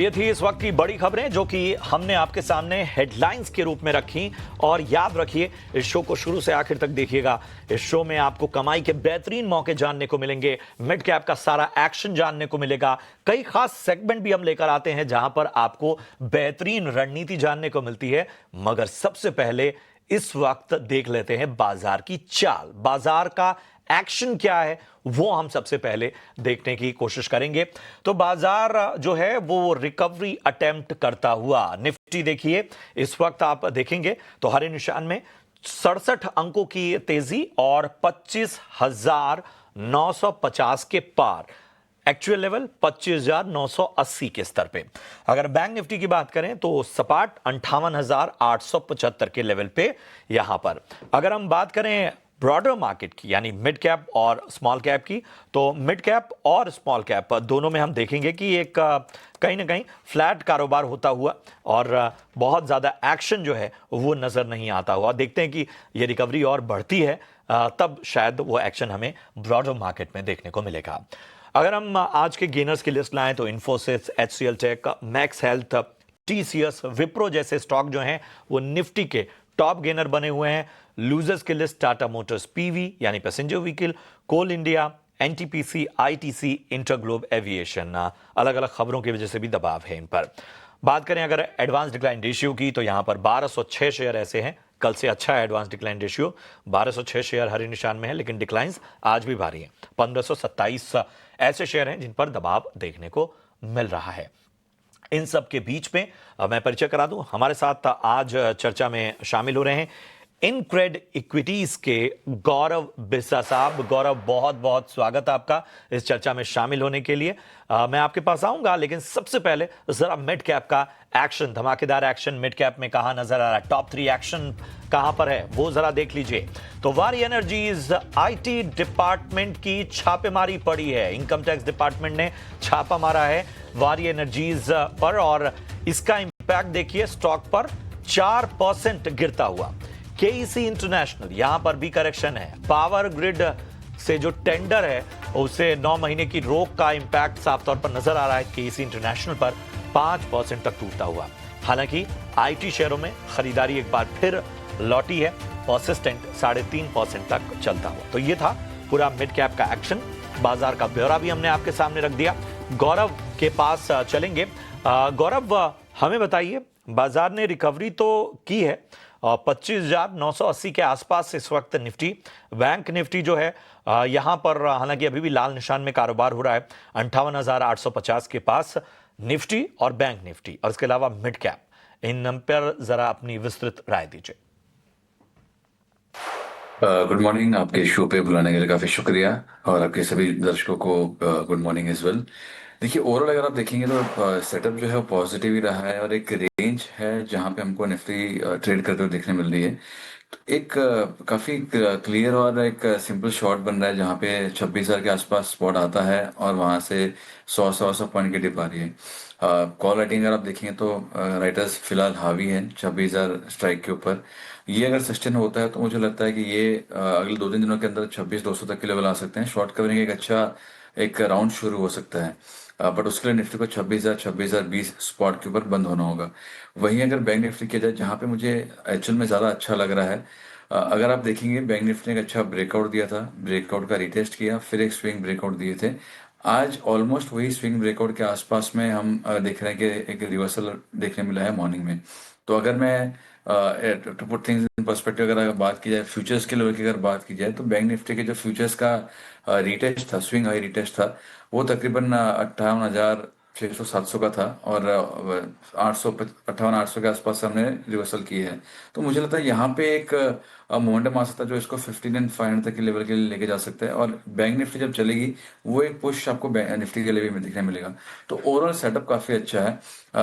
ये थी इस वक्त की बड़ी खबरें जो कि हमने आपके सामने हेडलाइंस के रूप में रखी। और याद रखिए, इस शो को शुरू से आखिर तक देखिएगा। इस शो में आपको कमाई के बेहतरीन मौके जानने को मिलेंगे, मिड कैप का सारा एक्शन जानने को मिलेगा। कई खास सेगमेंट भी हम लेकर आते हैं जहां पर आपको बेहतरीन रणनीति जानने को मिलती है। मगर सबसे पहले इस वक्त देख लेते हैं बाजार की चाल, बाजार का एक्शन क्या है वो हम सबसे पहले देखने की कोशिश करेंगे। तो बाजार जो है वो रिकवरी अटेम्प्ट करता हुआ, निफ्टी देखिए इस वक्त आप देखेंगे तो हरे निशान में 67 अंकों की तेजी और 25,950 के पार, एक्चुअल लेवल 25,980 के स्तर पे। अगर बैंक निफ्टी की बात करें तो सपाट 58,875 के लेवल पे यहां पर। अगर हम बात करें ब्रॉडर मार्केट की, यानी मिड कैप और स्मॉल कैप की, तो मिड कैप और स्मॉल कैप दोनों में हम देखेंगे कि एक कहीं ना कहीं फ्लैट कारोबार होता हुआ और बहुत ज़्यादा एक्शन जो है वो नज़र नहीं आता हुआ। देखते हैं कि ये रिकवरी और बढ़ती है तब शायद वो एक्शन हमें ब्रॉडर मार्केट में देखने को मिलेगा। अगर हम आज के गेनर्स की लिस्ट लाएं तो इन्फोसिस, HCL टेक, मैक्स हेल्थ, TCS, विप्रो जैसे स्टॉक जो हैं वो निफ्टी के टॉप गेनर बने हुए हैं। लूजर्स की लिस्ट टाटा मोटर्स PV यानी passenger vehicle, Coal India, NTPC, ITC, InterGlobe Aviation. अलग अलग खबरों की वजह से भी दबाव है इन पर। बात करें अगर एडवांस डिक्लाइन रेशियो की तो यहां पर 1206 शेयर ऐसे हैं, कल से अच्छा है एडवांस डिक्लाइन रेशियो। 1206 शेयर हरे निशान में है, लेकिन डिक्लाइंस आज भी भारी हैं। 1527 ऐसे शेयर हैं जिन पर दबाव देखने को मिल रहा है। इन सब के बीच में मैं परिचय करा दूं, हमारे साथ आज चर्चा में शामिल हो रहे हैं इनक्रेड इक्विटीज के गौरव बिस्सा साहब। गौरव, बहुत बहुत स्वागत आपका इस चर्चा में शामिल होने के लिए। मैं आपके पास आऊंगा, लेकिन सबसे पहले जरा मिड कैप का एक्शन, धमाकेदार एक्शन मिड कैप में कहां नजर आ रहा है, टॉप 3 एक्शन कहां पर है वो जरा देख लीजिए। तो वारी एनर्जीज IT डिपार्टमेंट की छापेमारी पड़ी है, इनकम टैक्स डिपार्टमेंट ने छापा मारा है वारी एनर्जीज पर और इसका इंपैक्ट देखिए स्टॉक पर 4% गिरता हुआ। KEC इंटरनेशनल, यहां पर भी करेक्शन है। पावर ग्रिड से जो टेंडर है उसे 9 महीने की रोक का इंपैक्ट साफ तौर पर नजर आ रहा है KEC इंटरनेशनल पर 5% तक टूटता हुआ। हालांकि IT शेयरों में खरीदारी एक बार फिर लौटी है, परसिस्टेंट 3.5% तक चलता हुआ। तो ये था पूरा मिड कैप का एक्शन। बाजार का ब्यौरा भी हमने आपके सामने रख दिया। गौरव के पास चलेंगे। गौरव, हमें बताइए, बाजार ने रिकवरी तो की है, 25,980 के आसपास इस वक्त निफ्टी, बैंक निफ्टी जो है यहां पर हालांकि अभी भी लाल निशान में कारोबार हो रहा है 58,850 के पास निफ्टी और बैंक निफ्टी, और इसके अलावा मिड कैप। इन पर जरा अपनी विस्तृत राय दीजिए। गुड मॉर्निंग, आपके शो पे बुलाने के लिए काफ़ी शुक्रिया और आपके सभी दर्शकों को गुड मॉर्निंग एज वेल। देखिए, ओवरऑल अगर आप देखेंगे तो सेटअप जो है वो पॉजिटिव ही रहा है और एक रेंज है जहां पे हमको निफ्टी ट्रेड करते हुए देखने मिल रही है। तो एक काफ़ी क्लियर और एक सिंपल शॉट बन रहा है जहां पे 26,000 के आसपास स्पॉट आता है और वहां से 100 पॉइंट की डिप आ रही है। कॉल राइटिंग अगर आप देखेंगे तो राइटर्स फिलहाल हावी है 26,000 स्ट्राइक के ऊपर। ये अगर सस्टेन होता है तो मुझे लगता है कि ये अगले 2-3 दिनों के अंदर 26,200 तक के लेवल आ सकते हैं। शॉर्ट कवरिंग एक अच्छा एक राउंड शुरू हो सकता है, बट उसके लिए निफ्टी को 26,020 स्पॉट के ऊपर बंद होना होगा। वहीं अगर बैंक निफ्टी किया जाए, जहाँ पे मुझे एक्चुअल में ज़्यादा अच्छा लग रहा है, अगर आप देखेंगे बैंक निफ्टी ने एक अच्छा ब्रेकआउट दिया था, ब्रेकआउट का रिटेस्ट किया, फिर एक स्विंग ब्रेकआउट दिए थे। आज ऑलमोस्ट वही स्विंग ब्रेकआउट के आसपास में हम देख रहे हैं कि एक रिवर्सल देखने मिला है मॉर्निंग में। तो अगर मैं to put things in perspective, अगर बात की जाए फ्यूचर्स के लेवल की, अगर बात की जाए तो बैंक निफ्टी के जो फ्यूचर्स का रिटेस्ट था, स्विंग हाई रिटेस्ट था, वो तकरीबन 58,600-700 का था और 58,800 के आसपास हमने रिवर्सल की है। तो मुझे लगता है यहाँ पे एक मोमेंटम आ सकता है जो इसको 15,500 तक के लेवल के लिए लेके जा सकता है, और बैंक निफ्टी जब चलेगी वो एक पुश आपको निफ्टी के लिए भी देखने मिलेगा। तो ओवरऑल सेटअप काफ़ी अच्छा है।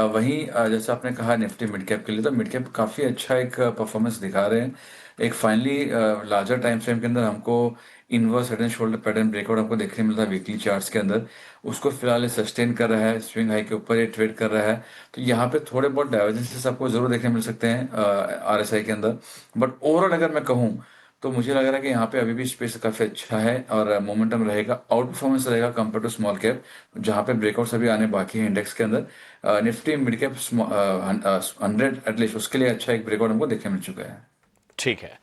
वहीं जैसे आपने कहा निफ्टी मिड कैप के लिए, तो मिड कैप काफ़ी अच्छा एक परफॉर्मेंस दिखा रहे हैं। एक फाइनली लार्जर टाइम फ्रेम के अंदर हमको inverse head and shoulder pattern breakout हमको देखने मिलता है वीकली चार्ट्स के अंदर। उसको फिलहाल सस्टेन कर रहा है, स्विंग हाई के ऊपर ये ट्रेड कर रहा है। तो यहाँ पे थोड़े बहुत डाइवर्जेंसेस आपको जरूर देखने मिल सकते हैं RSI के अंदर। बट ओवरऑल अगर मैं कहूँ तो मुझे लग रहा है कि यहाँ पे अभी भी स्पेस काफी अच्छा है और मोमेंटम रहेगा, आउट परफॉर्मेंस रहेगा कंपेयर टू स्मॉल कैप, जहाँ पे ब्रेकआउट्स अभी आने बाकी है इंडेक्स के अंदर। निफ्टी मिड कैप 100 एटलीस्ट उसके लिए अच्छा एक ब्रेकआउट हमको देखने मिल चुका है। ठीक है।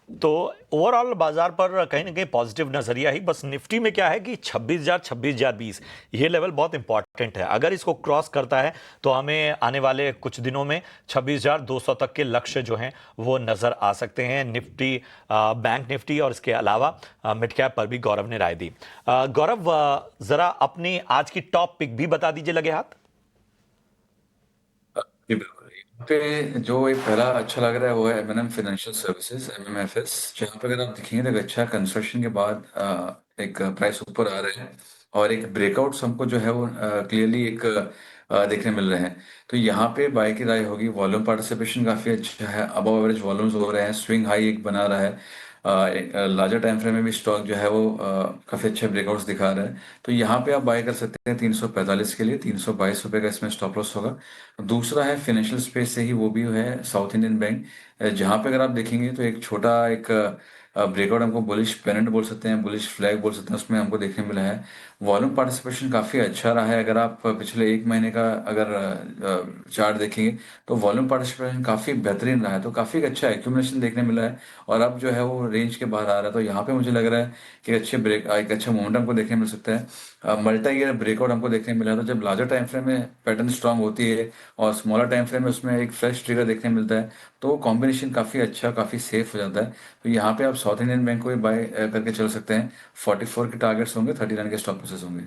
तो ओवरऑल बाजार पर कहीं ना कहीं पॉजिटिव नजरिया ही, बस निफ्टी में क्या है कि 26,000 26,020 ये लेवल बहुत इंपॉर्टेंट है। अगर इसको क्रॉस करता है तो हमें आने वाले कुछ दिनों में 26,200 तक के लक्ष्य जो हैं वो नजर आ सकते हैं। निफ्टी, बैंक निफ्टी और इसके अलावा मिड कैप पर भी गौरव ने राय दी। गौरव, जरा अपनी आज की टॉप पिक भी बता दीजिए लगे हाथ। जी बिल्कुल। यहाँ पे जो एक पहला अच्छा लग रहा है वो है एमएनएम फाइनेंशियल सर्विसेज, एमएमएफएस, जहाँ पे अगर आप देखेंगे तो एक अच्छा कंस्ट्रक्शन के बाद एक प्राइस ऊपर आ रहे हैं और एक ब्रेकआउट्स हमको जो है वो क्लियरली एक देखने मिल रहे हैं। तो यहाँ पे बाय की राय होगी। वॉल्यूम पार्टिसिपेशन काफी अच्छा है, अबव एवरेज वॉल्यूम्स हो रहे हैं, स्विंग हाई एक बना रहा है। लार्जर टाइम फ्रेम में भी स्टॉक जो है वो काफी अच्छे ब्रेकआउट्स दिखा रहा है। तो यहाँ पे आप बाय कर सकते हैं 345 के लिए, 322 रुपए का इसमें स्टॉप लॉस होगा। दूसरा है फाइनेंशियल स्पेस से ही, वो भी है साउथ इंडियन बैंक, जहां पे अगर आप देखेंगे तो एक छोटा एक ब्रेकआउट हमको बुलिश पेनेंट बोल सकते हैं, बुलिश फ्लैग बोल सकते हैं, उसमें हमको देखने मिला है। वॉल्यूम पार्टिसिपेशन काफी अच्छा रहा है। अगर आप पिछले एक महीने का अगर चार्ट देखेंगे तो वॉल्यूम पार्टिसिपेशन काफी बेहतरीन रहा है, तो काफी अच्छा एक्यूमुलेशन देखने मिला है और अब जो है वो रेंज के बाहर आ रहा है। तो यहाँ पे मुझे लग रहा है कि अच्छे ब्रेक एक अच्छा मोमेंटम को देखने मिल सकता है। मल्टा ईयर ब्रेकआउट हमको देखने मिला, तो जब लार्जर टाइम फ्रेम में पैटर्न स्ट्रांग होती है और स्मॉलर टाइम फ्रेम में उसमें एक फ्रेश ट्रिगर देखने मिलता है, तो कॉम्बिनेशन काफ़ी अच्छा, काफ़ी सेफ हो जाता है। तो यहाँ पे आप साउथ इंडियन बैंक को भी बाय करके चल सकते हैं। 44 के टारगेट्स होंगे, 39 के स्टॉप लॉसेस होंगे।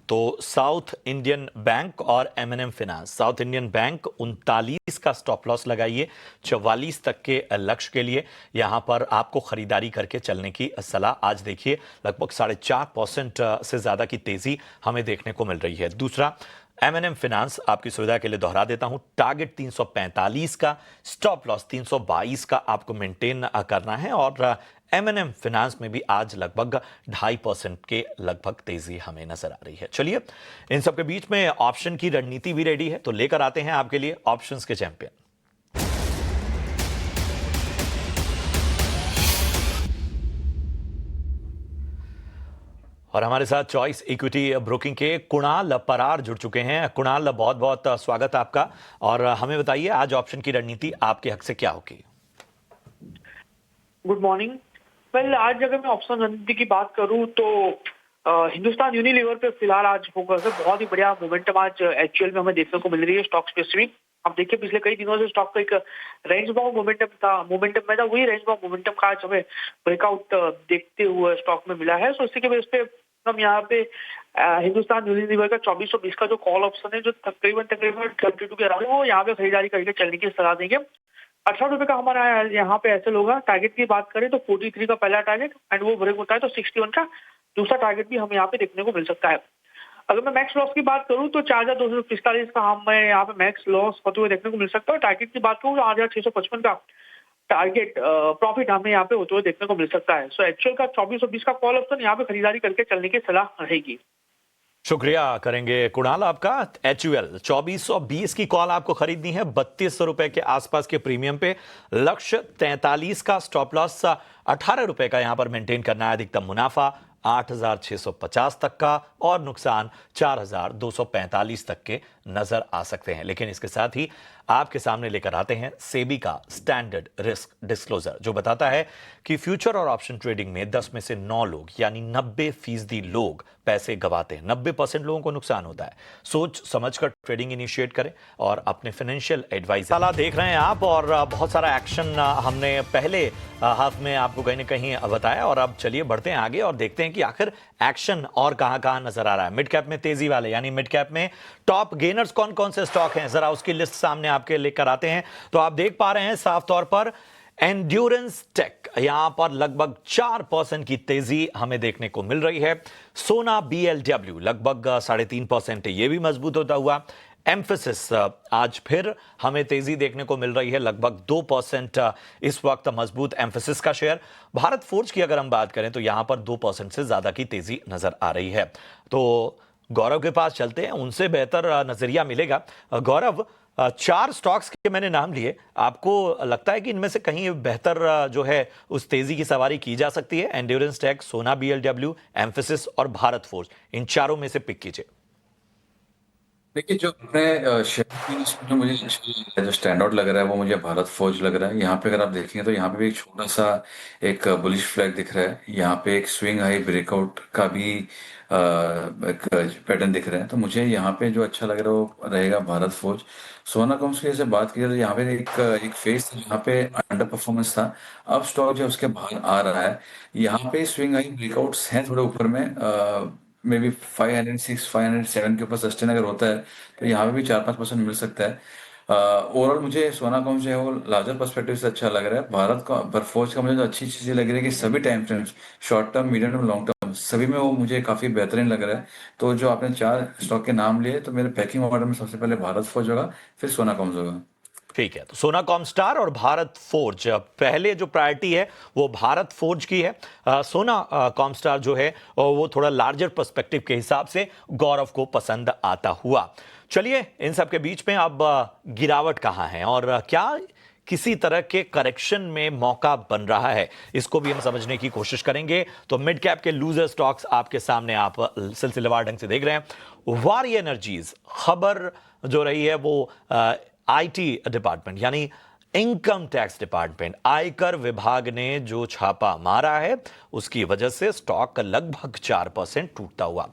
तो साउथ इंडियन बैंक और एमएनएम फाइनेंस, साउथ इंडियन बैंक 39 का स्टॉप लॉस लगाइए, 44 तक के लक्ष्य के लिए यहां पर आपको खरीदारी करके चलने की सलाह। आज देखिए लगभग 4.5% से ज्यादा की तेजी हमें देखने को मिल रही है। दूसरा, एमएनएम फाइनेंस आपकी सुविधा के लिए दोहरा देता हूं, टारगेट 345 का, स्टॉप लॉस 322 का आपको मेंटेन करना है। और एमएनएम फाइनेंस में भी आज लगभग 2.5% के लगभग तेजी हमें नजर आ रही है। चलिए, इन सबके बीच में ऑप्शन की रणनीति भी रेडी है, तो लेकर आते हैं आपके लिए ऑप्शंस के चैंपियन। और हमारे साथ चॉइस इक्विटी ब्रोकिंग के कुणाल परार जुड़ चुके हैं। कुणाल, बहुत बहुत स्वागत आपका, और हमें बताइए आज ऑप्शन की रणनीति आपके हक से क्या होगी। Good morning. वेल, आज अगर मैं ऑप्शन रणनीति की बात करूं तो हिंदुस्तान यूनिलीवर पे फिलहाल आज फोकस है। बहुत ही बढ़िया मोमेंटम आज एचयूएल में हमें देखने को मिल रही है स्टॉक स्पेसिफिक। आप देखिए पिछले कई दिनों से स्टॉक का एक रेंज बाउंड मोमेंटम में था, वही रेंज बाउंड मोमेंटम का आज हमें ब्रेकआउट देखते हुए स्टॉक में मिला है। सो इसी के बेस पे हम यहाँ पे हिंदुस्तान यूनिलीवर का 2420 का जो कॉल ऑप्शन है, जो तकरीबन 32 के अराउंड, वो यहाँ पे खरीदारी करके चलने की सलाह देंगे। 18 रुपए का हमारा यहाँ पे ऐसे होगा। टारगेट की बात करें तो 43 का पहला टारगेट एंड वो ब्रेक होता है तो 61 का दूसरा टारगेट भी हमें यहाँ पे देखने को मिल सकता है। अगर मैं मैक्स लॉस की बात करूं तो 4,245 का हमें यहाँ पे मैक्स लॉस होते हुए देखने को मिल सकता है। टारगेट की बात करूं तो 8,655 का टारगेट प्रॉफिट हमें यहाँ पे होते हुए देखने को मिल सकता है। सो एक्चुअल का 2420 का कॉल ऑप्शन यहाँ पे खरीदारी करके चलने की सलाह रहेगी। शुक्रिया करेंगे कुणाल आपका। एचयूएल 2420 की कॉल आपको खरीदनी है 3200 रुपए के आसपास के प्रीमियम पे, लक्ष्य 43 का, स्टॉप लॉस 18 रुपए का यहां पर मेंटेन करना है। अधिकतम मुनाफा 8,650 तक का और नुकसान 4,245 तक के नजर आ सकते हैं। लेकिन इसके साथ ही आपके सामने लेकर आते हैं सेबी का स्टैंडर्ड रिस्क डिस्क्लोजर, जो बताता है कि फ्यूचर और ऑप्शन ट्रेडिंग में 10 में से 9 लोग यानी 90% लोग पैसे गवाते हैं, 90% लोगों को नुकसान होता है। सोच समझकर ट्रेडिंग इनिशिएट करें और अपने फाइनेंशियल एडवाइजर सलाह देख रहे हैं आप। और बहुत सारा एक्शन हमने पहले हाफ में आपको कहीं ना कहीं बताया, और अब चलिए बढ़ते हैं आगे और देखते हैं कि आखिर एक्शन और कहां कहां नजर आ रहा है। मिड कैप में तेजी वाले यानी मिड कैप में टॉप गेनर्स कौन कौन से स्टॉक हैं, जरा उसकी लिस्ट सामने आपके लेकर आते हैं। तो आप देख पा रहे हैं साफ तौर पर एंड्योरेंस टेक, यहां पर लगभग 4% की तेजी हमें देखने को मिल रही है। सोना बीएलडब्ल्यू लगभग 3.5%, ये भी मजबूत होता हुआ। एम्फेसिस आज फिर हमें तेजी देखने को मिल रही है, लगभग 2% इस वक्त मजबूत एम्फेसिस का शेयर। भारत फोर्ज की अगर हम बात करें तो यहां पर 2% से ज्यादा की तेजी नजर आ रही है। तो गौरव के पास चलते हैं, उनसे बेहतर नजरिया मिलेगा। गौरव, 4 स्टॉक्स के मैंने नाम लिए, आपको लगता है कि इनमें से कहीं बेहतर जो है उस तेजी की सवारी की जा सकती है? एंड्योरेंस टेक, सोना बीएलडब्ल्यू, एम्फेसिस और भारत फोर्ज, इन चारों में से पिक कीजिए। देखिए, जो अपने शेयर की इसमें जो मुझे अच्छा लग रहा है, जो स्टैंड आउट लग रहा है, वो मुझे भारत फोर्ज लग रहा है। यहाँ पे अगर आप देखेंगे तो यहाँ पे भी एक छोटा सा एक बुलिश फ्लैग दिख रहा है। यहाँ पे एक स्विंग हाई ब्रेकआउट का भी एक पैटर्न दिख रहा है। तो मुझे यहाँ पे जो अच्छा लग रहा है वो रहेगा भारत फोर्ज। सोना कॉम्स की जैसे बात की जाए तो यहाँ पे एक फेस था जहाँ पे अंडर परफॉर्मेंस था। अब स्टॉक जो है उसके बाहर आ रहा है। यहाँ पे स्विंग हाई ब्रेकआउट्स हैं थोड़े ऊपर में, मे बी 506 507 के ऊपर सस्टेन अगर होता है तो यहाँ पे भी 4-5% मिल सकता है। ओवरऑल मुझे सोना कॉम जो है वो लार्जर पर्सपेक्टिव से अच्छा लग रहा है। भारत का परफॉर्मेंस का मुझे जो अच्छी चीजें लग रही है कि सभी time frames, short term, medium term, long term, सभी में वो मुझे काफी बेहतरीन लग रहा है। तो जो आपने 4 स्टॉक के नाम लिए, तो मेरे पैकिंग ऑर्डर में सबसे पहले भारत फोर्ज होगा, फिर सोना कॉम्स होगा। ठीक है, तो सोना कॉमस्टार और भारत फोर्ज, पहले जो प्रायोरिटी है वो भारत फोर्ज की है। सोना कॉमस्टार जो है वो थोड़ा लार्जर पर्सपेक्टिव के हिसाब से गौरव को पसंद आता हुआ। चलिए, इन सब के बीच में अब गिरावट कहाँ है और क्या किसी तरह के करेक्शन में मौका बन रहा है, इसको भी हम समझने की कोशिश करेंगे। तो मिड कैप के लूजर स्टॉक्स आपके सामने आप सिलसिलेवार ढंग से देख रहे हैं। वारी एनर्जीज, खबर जो रही है वो आईटी डिपार्टमेंट यानी इनकम टैक्स डिपार्टमेंट, आयकर विभाग ने जो छापा मारा है उसकी वजह से स्टॉक लगभग 4% टूटता हुआ।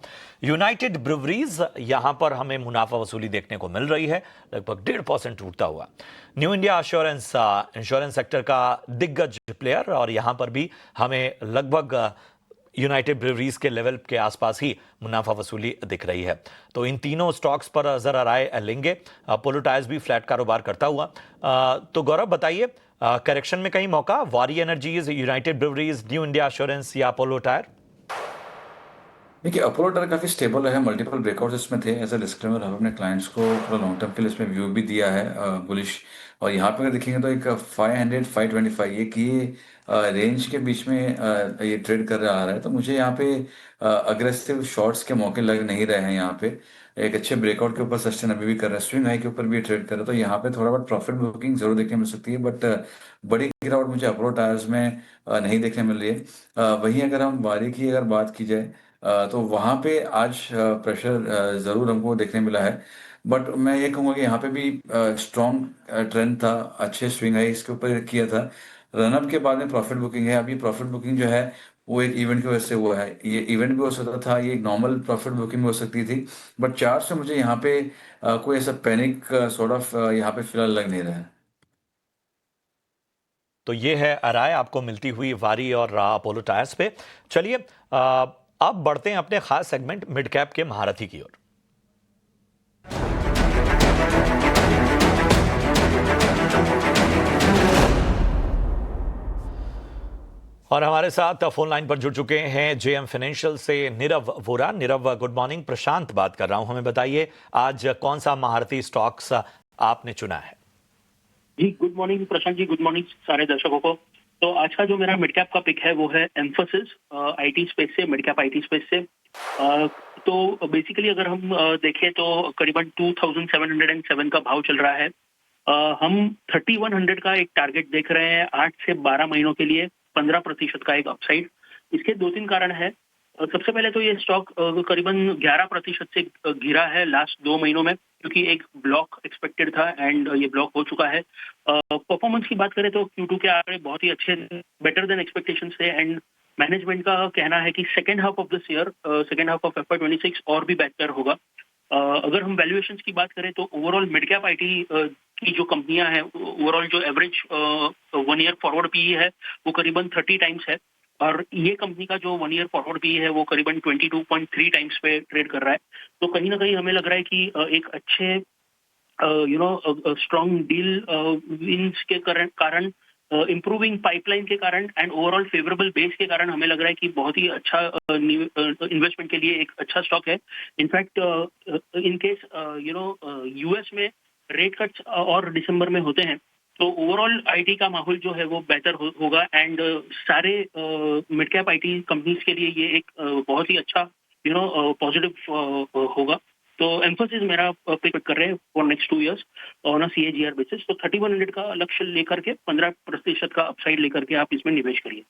यूनाइटेड ब्रूवरीज, यहां पर हमें मुनाफा वसूली देखने को मिल रही है, लगभग 1.5% टूटता हुआ। New India assurance, insurance sector का दिग्गज प्लेयर, और यहां पर भी हमें लगभग यूनाइटेड ब्रूवरीज के लेवल के आसपास ही मुनाफा वसूली दिख रही है। तो इन तीनों स्टॉक्स पर जरा राय लेंगे। अपोलो टायर्स भी फ्लैट कारोबार करता हुआ। तो गौरव बताइए, करेक्शन में कहीं मौका, Waaree Energies, United Breweries, New India Assurance या अपोलो टायर? देखिए, अपोलो टायर काफी स्टेबल है, मल्टीपल ब्रेकआउट्स इसमें थे। एज अ डिस्क्लेमर, हम अपने क्लाइंट्स को थोड़ा लॉन्ग टर्म के लिए इसमें व्यू भी दिया है बुलिश। और यहाँ पे अगर देखेंगे तो एक 500 525 ये रेंज के बीच में ये ट्रेड कर रहा आ रहा है। तो मुझे यहाँ पे अग्रेसिव शॉर्ट्स के मौके लग नहीं रहे हैं। यहाँ पे एक अच्छे ब्रेकआउट के ऊपर सस्टेन अभी भी कर रहा है, स्विंग हाई के ऊपर भी ट्रेड कर रहा है। तो यहाँ पे थोड़ा बहुत प्रॉफिट बुकिंग जरूर देखने मिल सकती है, बट बड़ी गिरावट मुझे अपोलो टायर्स में नहीं देखने मिल रही है। वहीं अगर हम वारी की अगर बात की जाए, तो वहाँ पे आज प्रेशर ज़रूर हमको देखने मिला है। बट मैं ये कहूँगा कि यहाँ पे भी स्ट्रॉन्ग ट्रेंड था, अच्छे स्विंग हाई इसके ऊपर किया था। रनअप के बाद में प्रॉफिट बुकिंग है। अभी प्रॉफिट बुकिंग जो है वो एक इवेंट की वजह से हुआ है। ये इवेंट भी हो सकता था, ये एक नॉर्मल प्रॉफिट बुकिंग भी हो सकती थी। बट 4 से मुझे यहाँ पे कोई ऐसा पैनिक सॉर्ट ऑफ यहाँ पे फिलहाल लग नहीं रहा है। तो ये है राय आपको मिलती हुई वारी और अपोलो टायर्स पे। चलिए, अब बढ़ते हैं अपने खास सेगमेंट मिड कैप के महारथी की ओर। और हमारे साथ फोन लाइन पर जुड़ चुके हैं जेएम फाइनेंशियल से नीरव वोरा। Nirav, good morning. प्रशांत बात कर रहा हूं, हमें बताइए आज कौन सा महारथी स्टॉक्स आपने चुना है? जी good morning Prashant ji, good morning सारे दर्शकों को। तो आज का जो मेरा मिड कैप का पिक है वो है एम्फोसिस, आईटी स्पेस से, मिड कैप आईटी स्पेस से। तो बेसिकली अगर हम देखें तो करीबन 2707 का भाव चल रहा है। हम 3100 का एक टारगेट देख रहे हैं 8 से 12 महीनों के लिए, 15% का एक अपसाइड। इसके 2-3 कारण है। सबसे पहले तो ये स्टॉक करीबन 11% से गिरा है लास्ट 2 महीनों में, क्योंकि एक ब्लॉक एक्सपेक्टेड था एंड ये ब्लॉक हो चुका है। परफॉर्मेंस की बात करें तो Q2 के आंकड़े बहुत ही अच्छे, बेटर देन एक्सपेक्टेशन थे एंड मैनेजमेंट का कहना है कि second half of this year, second half of FY26 और भी बेहतर होगा। अगर हम वैल्यूएशंस की बात करें तो ओवरऑल मिड कैप आईटी की जो कंपनियां हैं, ओवरऑल जो एवरेज 1 ईयर फॉरवर्ड पीई है वो करीबन 30 टाइम्स है, और ये कंपनी का जो 1 ईयर फॉरवर्ड पीई है वो करीबन 22.3 टाइम्स पे ट्रेड कर रहा है। तो कहीं ना कहीं हमें लग रहा है कि एक अच्छे स्ट्रॉन्ग डील विंस के कारण, इम्प्रूविंग पाइपलाइन के कारण एंड ओवरऑल फेवरेबल बेस के कारण हमें लग रहा है कि बहुत ही अच्छा इन्वेस्टमेंट के लिए एक अच्छा स्टॉक है। इनफैक्ट इन केस यूएस में रेट कट्स और दिसंबर में होते हैं तो ओवरऑल आईटी का माहौल जो है वो बेहतर होगा एंड सारे मिड कैप आईटी कंपनीज के लिए ये एक बहुत ही अच्छा पॉजिटिव होगा। तो एम्फोसिस मेरा पिक कर रहे हैं for next 2 years on a CAGR basis. तो 3100 का लक्ष्य लेकर के 15% का अपसाइड लेकर के आप इसमें निवेश करिए।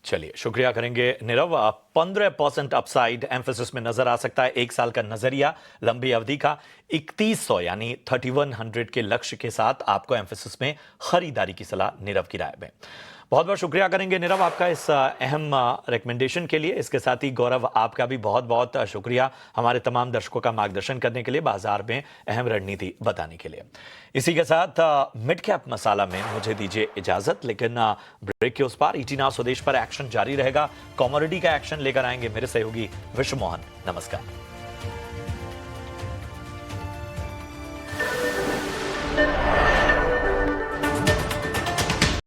चलिए, शुक्रिया करेंगे नीरव। 15% अपसाइड एम्फेसिस में नजर आ सकता है। 1 साल का नजरिया, लंबी अवधि का 3100 यानी 3100 के लक्ष्य के साथ आपको एम्फेसिस में खरीदारी की सलाह नीरव की राय में। बहुत बहुत शुक्रिया करेंगे नीरव आपका इस अहम रिकमेंडेशन के लिए। इसके साथ ही गौरव, आपका भी बहुत बहुत शुक्रिया हमारे तमाम दर्शकों का मार्गदर्शन करने के लिए, बाजार में अहम रणनीति बताने के लिए। इसी के साथ मिड कैप मसाला में मुझे दीजिए इजाजत, लेकिन ब्रेक के उस पार ET Now स्वदेश पर एक्शन जारी रहेगा। कॉमोडिटी का एक्शन लेकर आएंगे मेरे सहयोगी विश्व मोहन। नमस्कार।